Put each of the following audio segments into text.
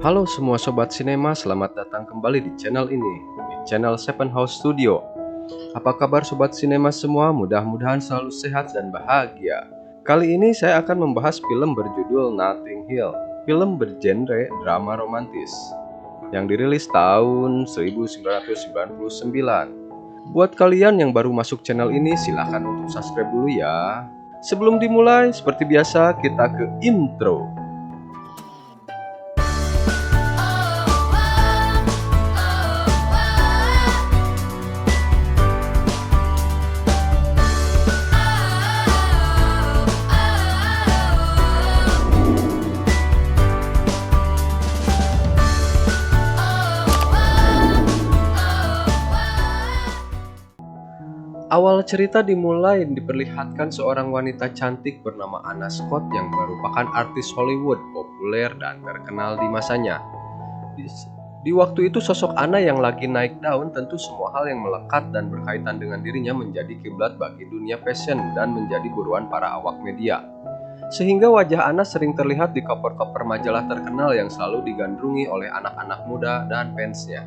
Halo semua sobat sinema, selamat datang kembali di channel ini, di channel Seven House Studio. Apa kabar sobat sinema semua? Mudah-mudahan selalu sehat dan bahagia. Kali ini saya akan membahas film berjudul Notting Hill, film bergenre drama romantis, yang dirilis tahun 1999. Buat kalian yang baru masuk channel ini, silahkan untuk subscribe dulu ya. Sebelum dimulai, seperti biasa kita ke intro. Awal cerita dimulai diperlihatkan seorang wanita cantik bernama Anna Scott yang merupakan artis Hollywood populer dan terkenal di masanya. Di waktu itu sosok Anna yang lagi naik daun, tentu semua hal yang melekat dan berkaitan dengan dirinya menjadi kiblat bagi dunia fashion dan menjadi buruan para awak media. Sehingga wajah Anna sering terlihat di cover-cover majalah terkenal yang selalu digandrungi oleh anak-anak muda dan fansnya.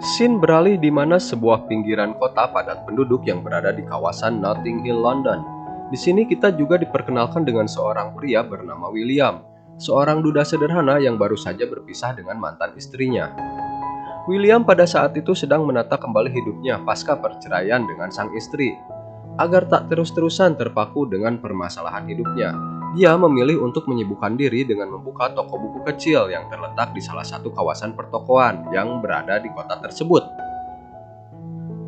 Scene beralih di mana sebuah pinggiran kota padat penduduk yang berada di kawasan Notting Hill, London. Di sini kita juga diperkenalkan dengan seorang pria bernama William, seorang duda sederhana yang baru saja berpisah dengan mantan istrinya. William pada saat itu sedang menata kembali hidupnya pasca perceraian dengan sang istri. Agar tak terus-terusan terpaku dengan permasalahan hidupnya, dia memilih untuk menyibukkan diri dengan membuka toko buku kecil yang terletak di salah satu kawasan pertokoan yang berada di kota tersebut.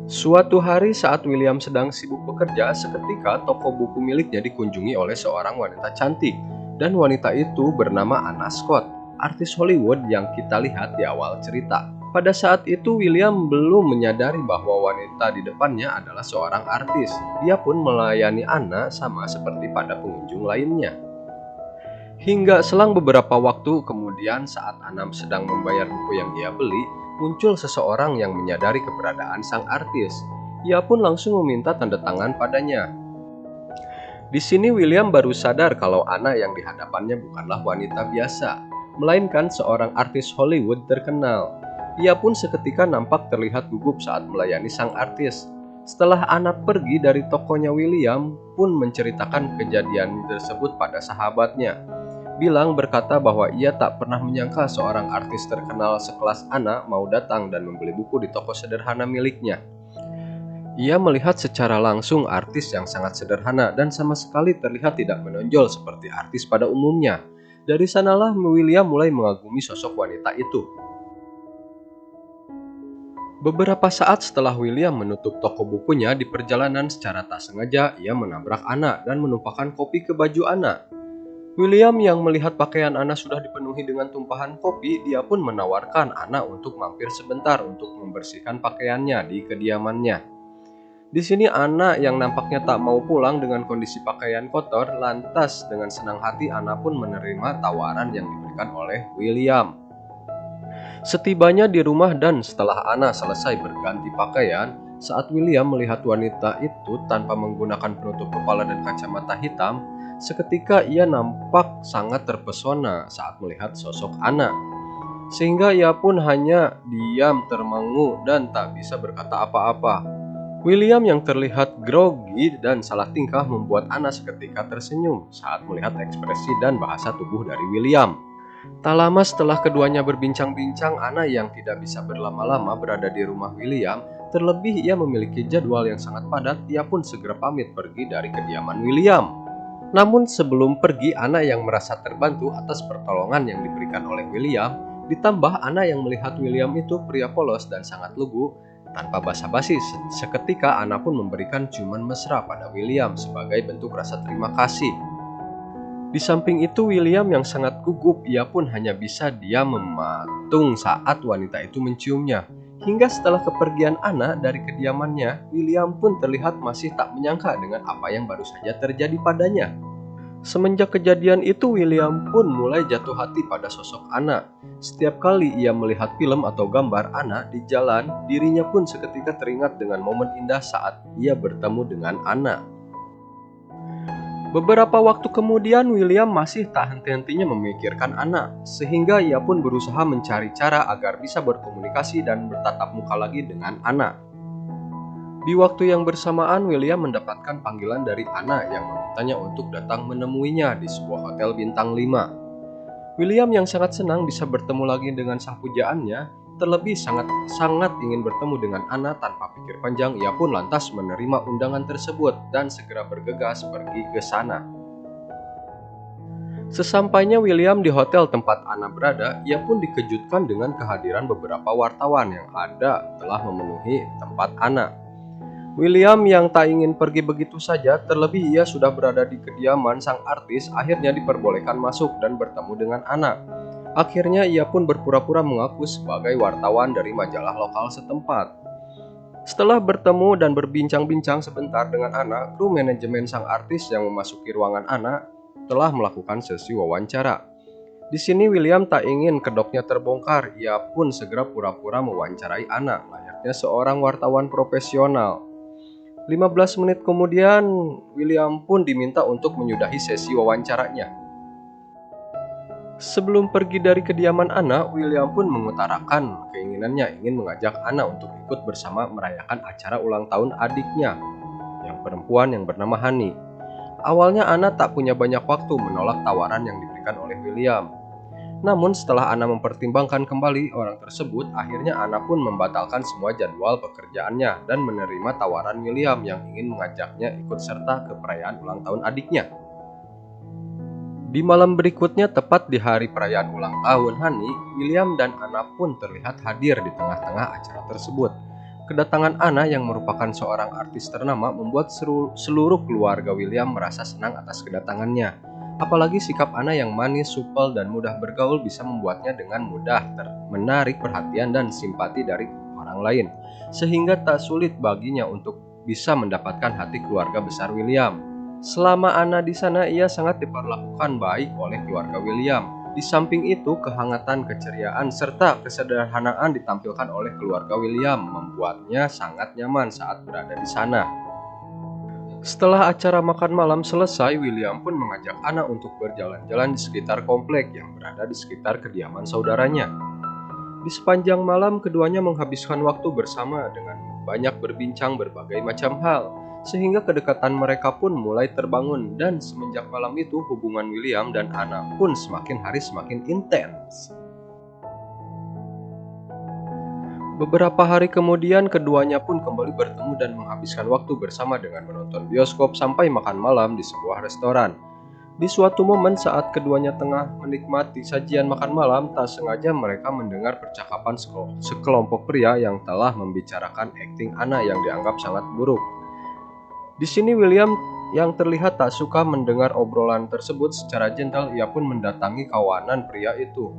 Suatu hari saat William sedang sibuk bekerja, seketika toko buku miliknya dikunjungi oleh seorang wanita cantik, dan wanita itu bernama Anna Scott, artis Hollywood yang kita lihat di awal cerita. Pada saat itu William belum menyadari bahwa wanita di depannya adalah seorang artis. Dia pun melayani Anna sama seperti pada pengunjung lainnya. Hingga selang beberapa waktu kemudian, saat Anna sedang membayar buku yang ia beli, muncul seseorang yang menyadari keberadaan sang artis. Ia pun langsung meminta tanda tangan padanya. Di sini William baru sadar kalau Anna yang dihadapannya bukanlah wanita biasa, melainkan seorang artis Hollywood terkenal. Ia pun seketika nampak terlihat gugup saat melayani sang artis. Setelah Anna pergi dari tokonya, William pun menceritakan kejadian tersebut pada sahabatnya. Bilang berkata bahwa ia tak pernah menyangka seorang artis terkenal sekelas Anna mau datang dan membeli buku di toko sederhana miliknya. Ia melihat secara langsung artis yang sangat sederhana dan sama sekali terlihat tidak menonjol seperti artis pada umumnya. Dari sanalah William mulai mengagumi sosok wanita itu. Beberapa saat setelah William menutup toko bukunya, di perjalanan secara tak sengaja ia menabrak Anna dan menumpahkan kopi ke baju Anna. William yang melihat pakaian Anna sudah dipenuhi dengan tumpahan kopi, dia pun menawarkan Anna untuk mampir sebentar untuk membersihkan pakaiannya di kediamannya. Di sini Anna yang nampaknya tak mau pulang dengan kondisi pakaian kotor, lantas dengan senang hati Anna pun menerima tawaran yang diberikan oleh William. Setibanya di rumah dan setelah Anna selesai berganti pakaian, saat William melihat wanita itu tanpa menggunakan penutup kepala dan kacamata hitam, seketika ia nampak sangat terpesona saat melihat sosok Anna. Sehingga ia pun hanya diam termangu dan tak bisa berkata apa-apa. William yang terlihat grogi dan salah tingkah membuat Anna seketika tersenyum saat melihat ekspresi dan bahasa tubuh dari William. Tak lama setelah keduanya berbincang-bincang, Anna yang tidak bisa berlama-lama berada di rumah William, terlebih ia memiliki jadwal yang sangat padat, ia pun segera pamit pergi dari kediaman William. Namun sebelum pergi, Anna yang merasa terbantu atas pertolongan yang diberikan oleh William, ditambah Anna yang melihat William itu pria polos dan sangat lugu, tanpa basa-basi seketika Anna pun memberikan ciuman mesra pada William sebagai bentuk rasa terima kasih. Di samping itu William yang sangat gugup, ia pun hanya bisa diam mematung saat wanita itu menciumnya. Hingga setelah kepergian Anna dari kediamannya, William pun terlihat masih tak menyangka dengan apa yang baru saja terjadi padanya. Semenjak kejadian itu William pun mulai jatuh hati pada sosok Anna. Setiap kali ia melihat film atau gambar Anna di jalan, dirinya pun seketika teringat dengan momen indah saat ia bertemu dengan Anna. Beberapa waktu kemudian William masih tak henti-hentinya memikirkan anak, sehingga ia pun berusaha mencari cara agar bisa berkomunikasi dan bertatap muka lagi dengan anak. Di waktu yang bersamaan, William mendapatkan panggilan dari Anna yang memintanya untuk datang menemuinya di sebuah hotel bintang 5. William yang sangat senang bisa bertemu lagi dengan sang pujaannya, terlebih sangat ingin bertemu dengan Anna tanpa pikir panjang, ia pun lantas menerima undangan tersebut dan segera bergegas pergi ke sana. Sesampainya William di hotel tempat Anna berada, ia pun dikejutkan dengan kehadiran beberapa wartawan yang telah memenuhi tempat Anna. William yang tak ingin pergi begitu saja, terlebih ia sudah berada di kediaman sang artis, akhirnya diperbolehkan masuk dan bertemu dengan Anna. Akhirnya ia pun berpura-pura mengaku sebagai wartawan dari majalah lokal setempat. Setelah bertemu dan berbincang-bincang sebentar dengan Anna, kru manajemen sang artis yang memasuki ruangan Anna telah melakukan sesi wawancara. Di sini William tak ingin kedoknya terbongkar, ia pun segera pura-pura mewawancarai Anna layaknya seorang wartawan profesional. 15 menit kemudian, William pun diminta untuk menyudahi sesi wawancaranya. Sebelum pergi dari kediaman Anna, William pun mengutarakan keinginannya ingin mengajak Anna untuk ikut bersama merayakan acara ulang tahun adiknya, yang perempuan yang bernama Hani. Awalnya Anna tak punya banyak waktu menolak tawaran yang diberikan oleh William. Namun setelah Anna mempertimbangkan kembali orang tersebut, akhirnya Anna pun membatalkan semua jadwal pekerjaannya dan menerima tawaran William yang ingin mengajaknya ikut serta ke perayaan ulang tahun adiknya. Di malam berikutnya, tepat di hari perayaan ulang tahun Hani, William dan Anna pun terlihat hadir di tengah-tengah acara tersebut. Kedatangan Anna yang merupakan seorang artis ternama membuat seluruh keluarga William merasa senang atas kedatangannya. Apalagi sikap Anna yang manis, supel, dan mudah bergaul bisa membuatnya dengan mudah menarik perhatian dan simpati dari orang lain, sehingga tak sulit baginya untuk bisa mendapatkan hati keluarga besar William. Selama Anna di sana, ia sangat diperlakukan baik oleh keluarga William. Di samping itu, kehangatan, keceriaan, serta kesederhanaan ditampilkan oleh keluarga William membuatnya sangat nyaman saat berada di sana. Setelah acara makan malam selesai, William pun mengajak Anna untuk berjalan-jalan di sekitar komplek yang berada di sekitar kediaman saudaranya. Di sepanjang malam, keduanya menghabiskan waktu bersama dengan banyak berbincang berbagai macam hal, sehingga kedekatan mereka pun mulai terbangun, dan semenjak malam itu hubungan William dan Anna pun semakin hari semakin intens. Beberapa hari kemudian, keduanya pun kembali bertemu dan menghabiskan waktu bersama dengan menonton bioskop sampai makan malam di sebuah restoran. Di suatu momen saat keduanya tengah menikmati sajian makan malam, tak sengaja mereka mendengar percakapan sekelompok pria yang telah membicarakan akting Anna yang dianggap sangat buruk. Di sini William yang terlihat tak suka mendengar obrolan tersebut, secara gentle ia pun mendatangi kawanan pria itu.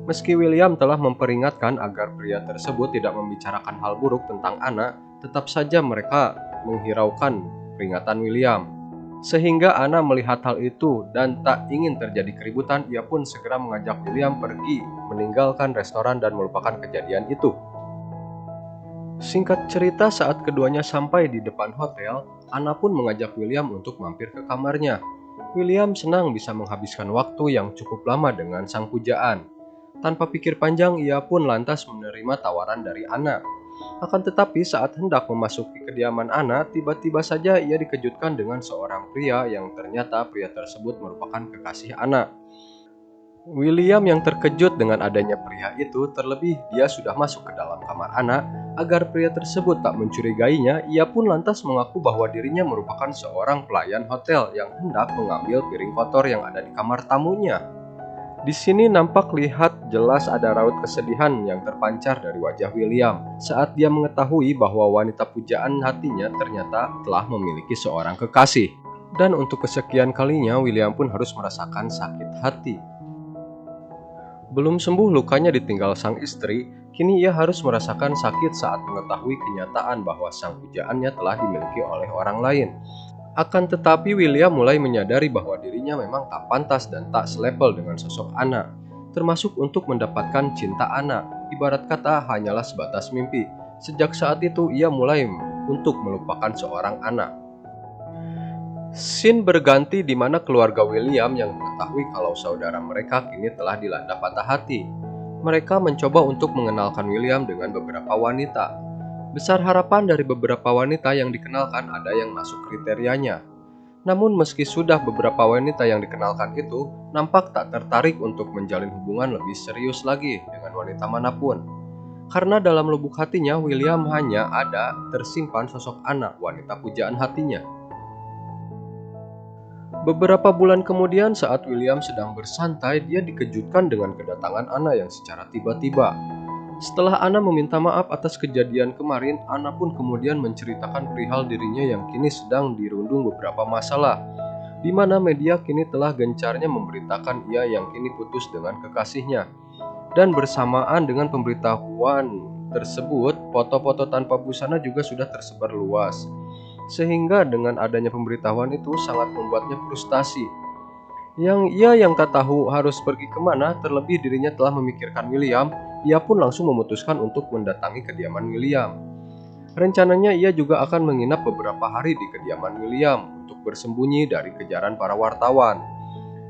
Meski William telah memperingatkan agar pria tersebut tidak membicarakan hal buruk tentang Anna, tetap saja mereka menghiraukan peringatan William. Sehingga Anna melihat hal itu dan tak ingin terjadi keributan, ia pun segera mengajak William pergi meninggalkan restoran dan melupakan kejadian itu. Singkat cerita, saat keduanya sampai di depan hotel, Anna pun mengajak William untuk mampir ke kamarnya. William senang bisa menghabiskan waktu yang cukup lama dengan sang pujaan. Tanpa pikir panjang, ia pun lantas menerima tawaran dari Anna. Akan tetapi saat hendak memasuki kediaman Anna, tiba-tiba saja ia dikejutkan dengan seorang pria yang ternyata pria tersebut merupakan kekasih Anna. William yang terkejut dengan adanya pria itu, terlebih dia sudah masuk ke dalam kamar Anna. Agar pria tersebut tak mencurigainya, ia pun lantas mengaku bahwa dirinya merupakan seorang pelayan hotel yang hendak mengambil piring kotor yang ada di kamar tamunya. Di sini nampak lihat jelas ada raut kesedihan yang terpancar dari wajah William saat dia mengetahui bahwa wanita pujaan hatinya ternyata telah memiliki seorang kekasih. Dan untuk kesekian kalinya William pun harus merasakan sakit hati. Belum sembuh lukanya ditinggal sang istri, kini ia harus merasakan sakit saat mengetahui kenyataan bahwa sang pujaannya telah dimiliki oleh orang lain. Akan tetapi William mulai menyadari bahwa dirinya memang tak pantas dan tak selevel dengan sosok Anna, termasuk untuk mendapatkan cinta Anna. Ibarat kata hanyalah sebatas mimpi. Sejak saat itu ia mulai untuk melupakan seorang Anna. Scene berganti di mana keluarga William yang mengetahui kalau saudara mereka kini telah dilanda patah hati. Mereka mencoba untuk mengenalkan William dengan beberapa wanita. Besar harapan dari beberapa wanita yang dikenalkan ada yang masuk kriterianya. Namun meski sudah beberapa wanita yang dikenalkan itu nampak tak tertarik untuk menjalin hubungan lebih serius lagi dengan wanita manapun. Karena dalam lubuk hatinya William hanya ada tersimpan sosok Anna, wanita pujaan hatinya. Beberapa bulan kemudian saat William sedang bersantai, dia dikejutkan dengan kedatangan Anna yang secara tiba-tiba. Setelah Anna meminta maaf atas kejadian kemarin, Anna pun kemudian menceritakan perihal dirinya yang kini sedang dirundung beberapa masalah, di mana media kini telah gencarnya memberitakan ia yang kini putus dengan kekasihnya. Dan bersamaan dengan pemberitahuan tersebut, foto-foto tanpa busana juga sudah tersebar luas. Sehingga dengan adanya pemberitahuan itu sangat membuatnya frustasi. Yang tak tahu harus pergi kemana, terlebih dirinya telah memikirkan William, ia pun langsung memutuskan untuk mendatangi kediaman William. Rencananya ia juga akan menginap beberapa hari di kediaman William untuk bersembunyi dari kejaran para wartawan.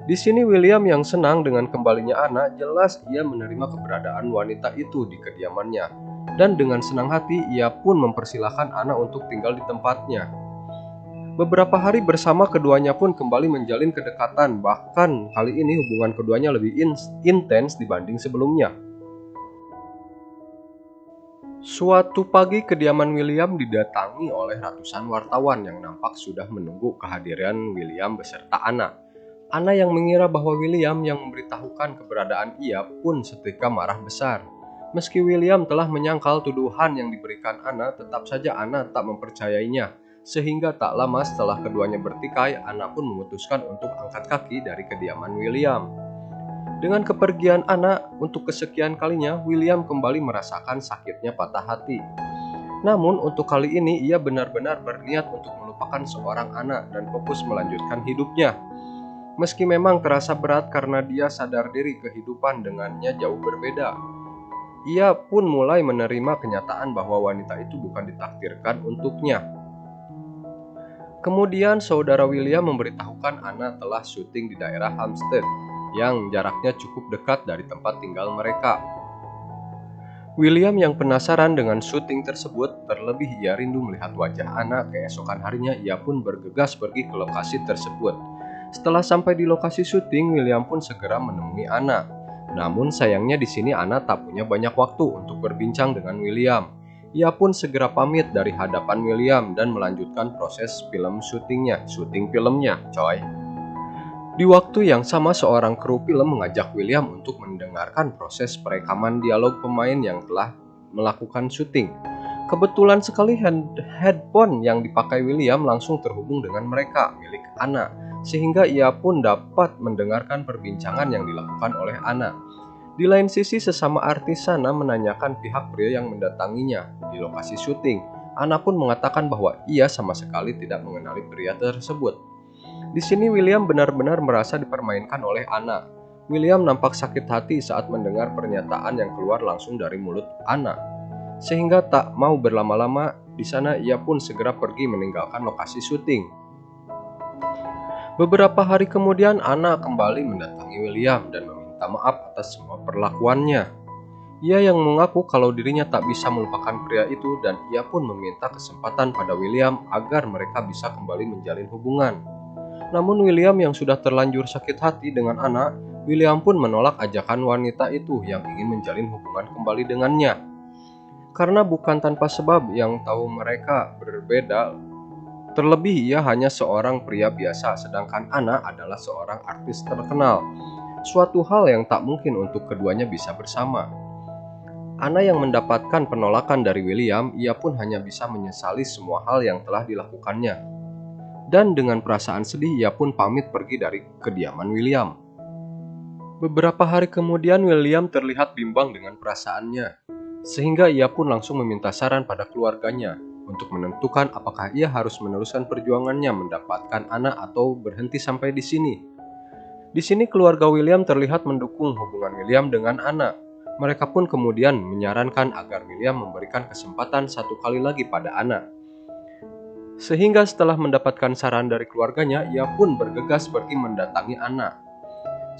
Di sini William yang senang dengan kembalinya Anna, jelas ia menerima keberadaan wanita itu di kediamannya. Dan dengan senang hati ia pun mempersilahkan Anna untuk tinggal di tempatnya. Beberapa hari bersama keduanya pun kembali menjalin kedekatan, bahkan kali ini hubungan keduanya lebih intens dibanding sebelumnya. Suatu pagi kediaman William didatangi oleh ratusan wartawan yang nampak sudah menunggu kehadiran William beserta Anna. Anna yang mengira bahwa William yang memberitahukan keberadaan ia pun seketika marah besar. Meski William telah menyangkal tuduhan yang diberikan Anna, tetap saja Anna tak mempercayainya. Sehingga tak lama setelah keduanya bertikai, Anna pun memutuskan untuk angkat kaki dari kediaman William. Dengan kepergian Anna untuk kesekian kalinya, William kembali merasakan sakitnya patah hati. Namun untuk kali ini ia benar-benar berniat untuk melupakan seorang Anna dan fokus melanjutkan hidupnya. Meski memang terasa berat karena dia sadar diri kehidupan dengannya jauh berbeda. Ia pun mulai menerima kenyataan bahwa wanita itu bukan ditakdirkan untuknya. Kemudian saudara William memberitahukan Anna telah syuting di daerah Hampstead yang jaraknya cukup dekat dari tempat tinggal mereka. William yang penasaran dengan syuting tersebut, terlebih ia rindu melihat wajah Anna. Keesokan harinya ia pun bergegas pergi ke lokasi tersebut. Setelah sampai di lokasi syuting, William pun segera menemui Anna. Namun sayangnya di sini Anna tak punya banyak waktu untuk berbincang dengan William. Ia pun segera pamit dari hadapan William dan melanjutkan proses syuting filmnya, coy. Di waktu yang sama seorang kru film mengajak William untuk mendengarkan proses perekaman dialog pemain yang telah melakukan syuting. Kebetulan sekali headphone yang dipakai William langsung terhubung dengan mereka, milik Anna, sehingga ia pun dapat mendengarkan perbincangan yang dilakukan oleh Anna. Di lain sisi, sesama artis sana menanyakan pihak pria yang mendatanginya di lokasi syuting. Anna pun mengatakan bahwa ia sama sekali tidak mengenali pria tersebut. Di sini William benar-benar merasa dipermainkan oleh Anna. William nampak sakit hati saat mendengar pernyataan yang keluar langsung dari mulut Anna. Sehingga tak mau berlama-lama di sana, ia pun segera pergi meninggalkan lokasi syuting. Beberapa hari kemudian Anna kembali mendatangi William dan meminta maaf atas semua perlakuannya. Ia yang mengaku kalau dirinya tak bisa melupakan pria itu dan ia pun meminta kesempatan pada William agar mereka bisa kembali menjalin hubungan. Namun William yang sudah terlanjur sakit hati dengan Anna, William pun menolak ajakan wanita itu yang ingin menjalin hubungan kembali dengannya. Karena bukan tanpa sebab yang tahu mereka berbeda. Terlebih ia hanya seorang pria biasa, sedangkan Anna adalah seorang artis terkenal. Suatu hal yang tak mungkin untuk keduanya bisa bersama. Anna yang mendapatkan penolakan dari William, ia pun hanya bisa menyesali semua hal yang telah dilakukannya. Dan dengan perasaan sedih, ia pun pamit pergi dari kediaman William. Beberapa hari kemudian, William terlihat bimbang dengan perasaannya, sehingga ia pun langsung meminta saran pada keluarganya untuk menentukan apakah ia harus meneruskan perjuangannya mendapatkan Anna atau berhenti sampai di sini. Di sini keluarga William terlihat mendukung hubungan William dengan Anna. Mereka pun kemudian menyarankan agar William memberikan kesempatan satu kali lagi pada Anna. Sehingga setelah mendapatkan saran dari keluarganya, ia pun bergegas pergi mendatangi Anna.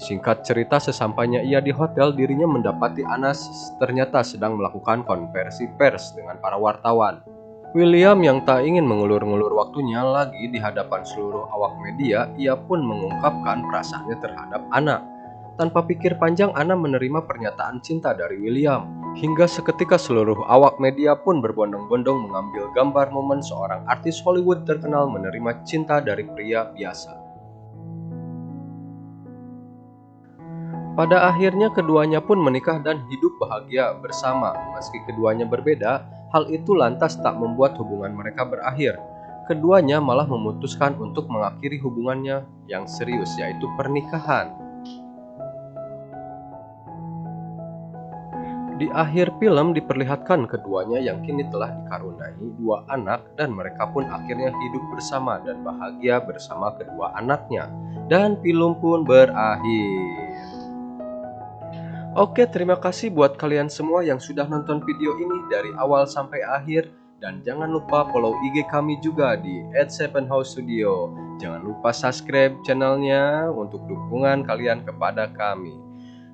Singkat cerita, sesampainya ia di hotel, dirinya mendapati Anna ternyata sedang melakukan konversi pers dengan para wartawan. William yang tak ingin mengulur-ngulur waktunya lagi di hadapan seluruh awak media, ia pun mengungkapkan perasaannya terhadap Anna. Tanpa pikir panjang, Anna menerima pernyataan cinta dari William. Hingga seketika seluruh awak media pun berbondong-bondong mengambil gambar momen seorang artis Hollywood terkenal menerima cinta dari pria biasa. Pada akhirnya keduanya pun menikah dan hidup bahagia bersama. Meski keduanya berbeda, hal itu lantas tak membuat hubungan mereka berakhir. Keduanya malah memutuskan untuk mengakhiri hubungannya yang serius, yaitu pernikahan. Di akhir film diperlihatkan keduanya yang kini telah dikaruniai dua anak dan mereka pun akhirnya hidup bersama dan bahagia bersama kedua anaknya. Dan film pun berakhir. Oke, terima kasih buat kalian semua yang sudah nonton video ini dari awal sampai akhir. Dan jangan lupa follow IG kami juga di @7housestudio. Jangan lupa subscribe channelnya untuk dukungan kalian kepada kami.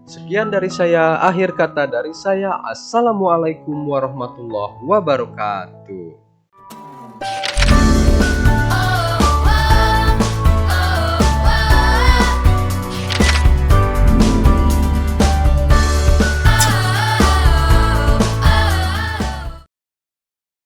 Sekian dari saya, akhir kata dari saya, Assalamualaikum warahmatullahi wabarakatuh.